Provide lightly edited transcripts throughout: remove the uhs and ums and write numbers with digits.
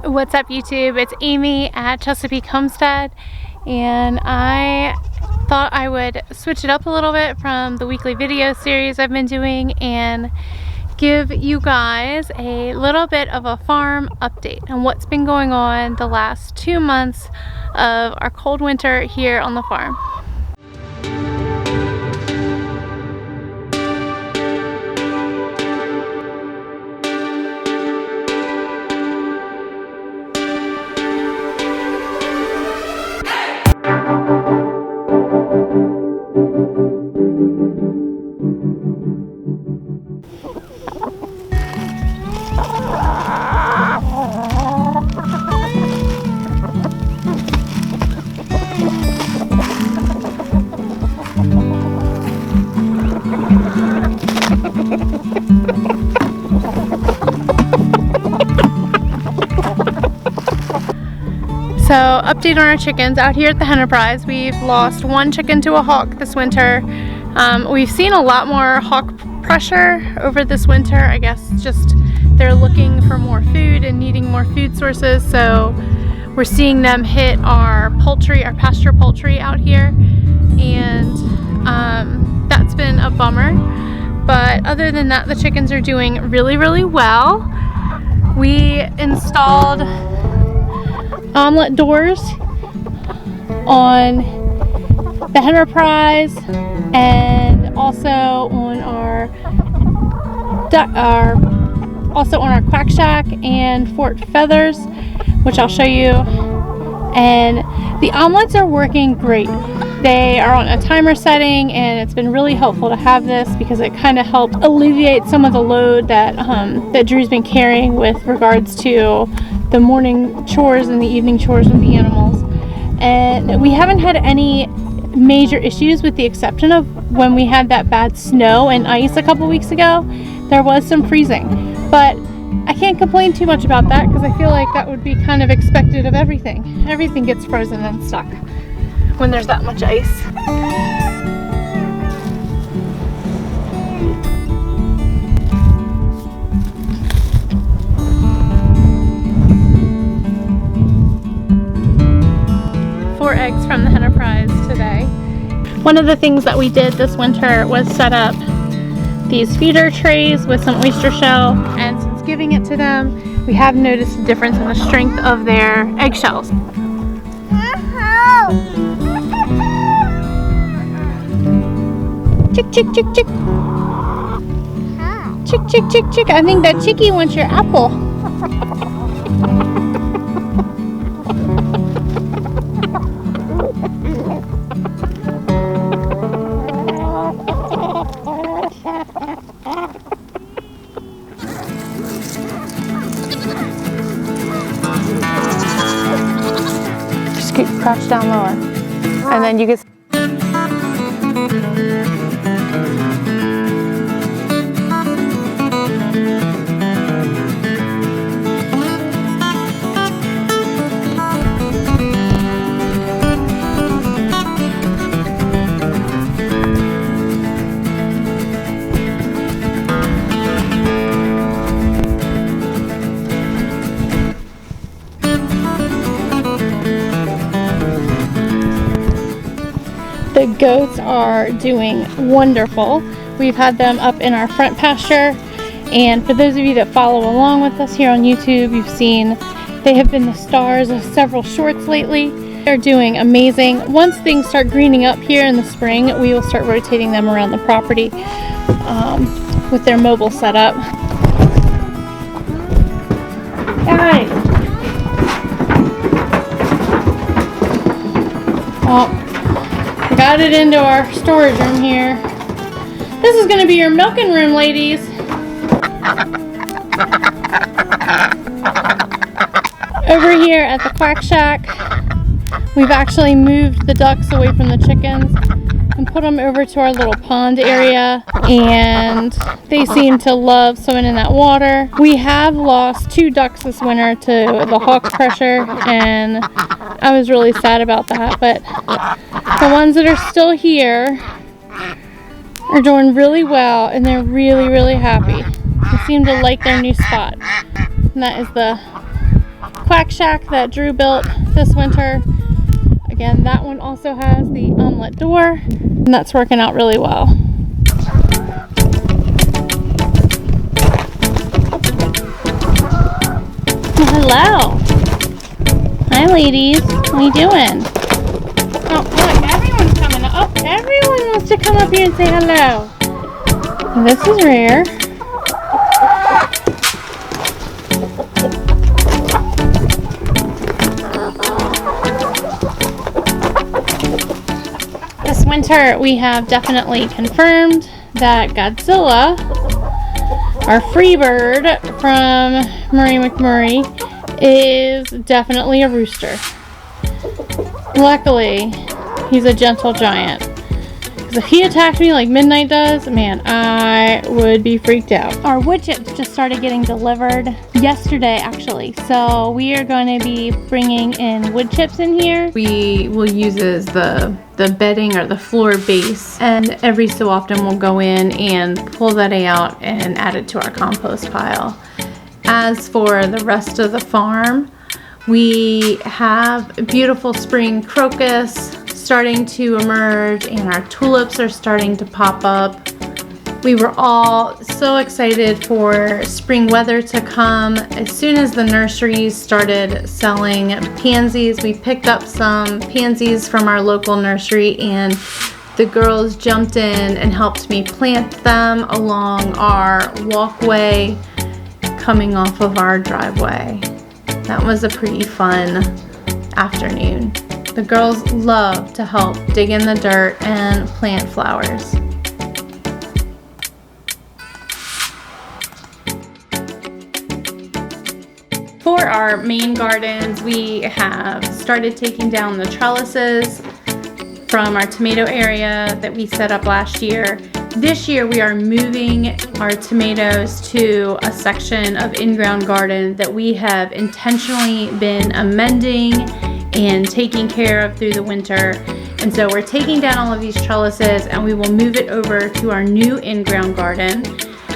What's up YouTube? It's Amy at Chesapeake Homestead, and I thought I would switch it up a little bit from the weekly video series I've been doing and give you guys a little bit of a farm update on what's been going on the last 2 months of our cold winter here on the farm. So, update on our chickens out here at the Enterprise. We've lost 1 chicken to a hawk this winter. We've seen a lot more hawk pressure over this winter. I guess just they're looking for more food and needing more food sources. So we're seeing them hit our poultry, our pasture poultry out here. And that's been a bummer. But other than that, the chickens are doing really, really well. We installed omelet doors on the Enterprise and also on our Quack Shack and Fort Feathers, which I'll show you. And the omelets are working great. They are on a timer setting, and it's been really helpful to have this because it kind of helped alleviate some of the load that that Drew's been carrying with regards to the morning chores and the evening chores with the animals. And we haven't had any major issues with the exception of when we had that bad snow and ice a couple weeks ago. There was some freezing, but I can't complain too much about that because I feel like that would be kind of expected of everything. Everything gets frozen and stuck when there's that much ice. 4 eggs from the Enterprise today. One of the things that we did this winter was set up these feeder trays with some oyster shell, and since giving it to them, we have noticed a difference in the strength of their eggshells. Chick, chick, chick, chick. Chick, chick, chick, chick. I think that chickie wants your apple. Crouch down lower, and then you can. The goats are doing wonderful. We've had them up in our front pasture, and for those of you that follow along with us here on YouTube, you've seen they have been the stars of several shorts lately. They're doing amazing. Once things start greening up here in the spring, we will start rotating them around the property with their mobile setup. Guys! Oh. Got it into our storage room here. This is going to be your milking room, ladies. Over here at the Quack Shack, we've actually moved the ducks away from the chickens and put them over to our little pond area, and they seem to love swimming in that water. We have lost 2 ducks this winter to the hawk pressure, and I was really sad about that, but the ones that are still here are doing really well, and they're really, really happy. They seem to like their new spot, and that is the Quack snack shack that Drew built this winter. Again, that one also has the unlit door, and that's working out really well. Hello. Hi, ladies. What are you doing? Oh, look, everyone's coming up. Oh, everyone wants to come up here and say hello. This is rare. This winter, we have definitely confirmed that Godzilla, our free bird from Murray McMurray, is definitely a rooster. Luckily, he's a gentle giant. Because if he attacked me like Midnight does, man, I would be freaked out. Our wood chips just started getting delivered yesterday, actually. So we are going to be bringing in wood chips in here. We will use as the bedding or the floor base, and every so often we'll go in and pull that out and add it to our compost pile. As for the rest of the farm, we have beautiful spring crocus starting to emerge, and our tulips are starting to pop up. We were all so excited for spring weather to come. As soon as the nurseries started selling pansies, we picked up some pansies from our local nursery, and the girls jumped in and helped me plant them along our walkway coming off of our driveway. That was a pretty fun afternoon. The girls love to help dig in the dirt and plant flowers. For our main gardens, we have started taking down the trellises from our tomato area that we set up last year. This year we are moving our tomatoes to a section of in-ground garden that we have intentionally been amending and taking care of through the winter. And so we're taking down all of these trellises and we will move it over to our new in-ground garden.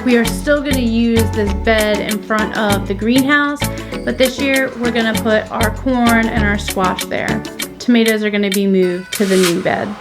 We are still going to use this bed in front of the greenhouse, but this year we're going to put our corn and our squash there. Tomatoes are going to be moved to the new bed.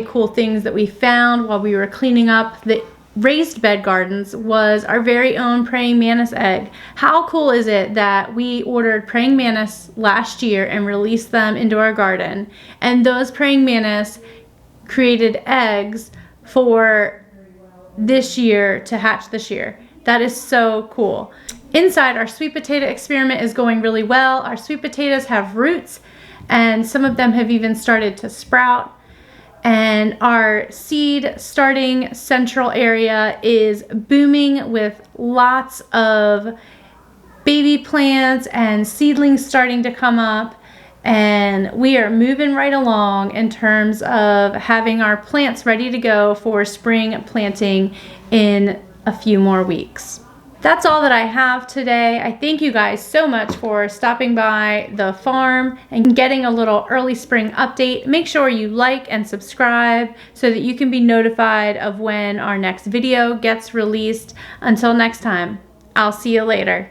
Cool things that we found while we were cleaning up the raised bed gardens was our very own praying mantis egg. How cool is it that we ordered praying mantis last year and released them into our garden, and those praying mantis created eggs for this year to hatch this year. That is so cool. Inside, our sweet potato experiment is going really well. Our sweet potatoes have roots, and some of them have even started to sprout. And our seed starting central area is booming with lots of baby plants and seedlings starting to come up. And we are moving right along in terms of having our plants ready to go for spring planting in a few more weeks. That's all that I have today. I thank you guys so much for stopping by the farm and getting a little early spring update. Make sure you like and subscribe so that you can be notified of when our next video gets released. Until next time, I'll see you later.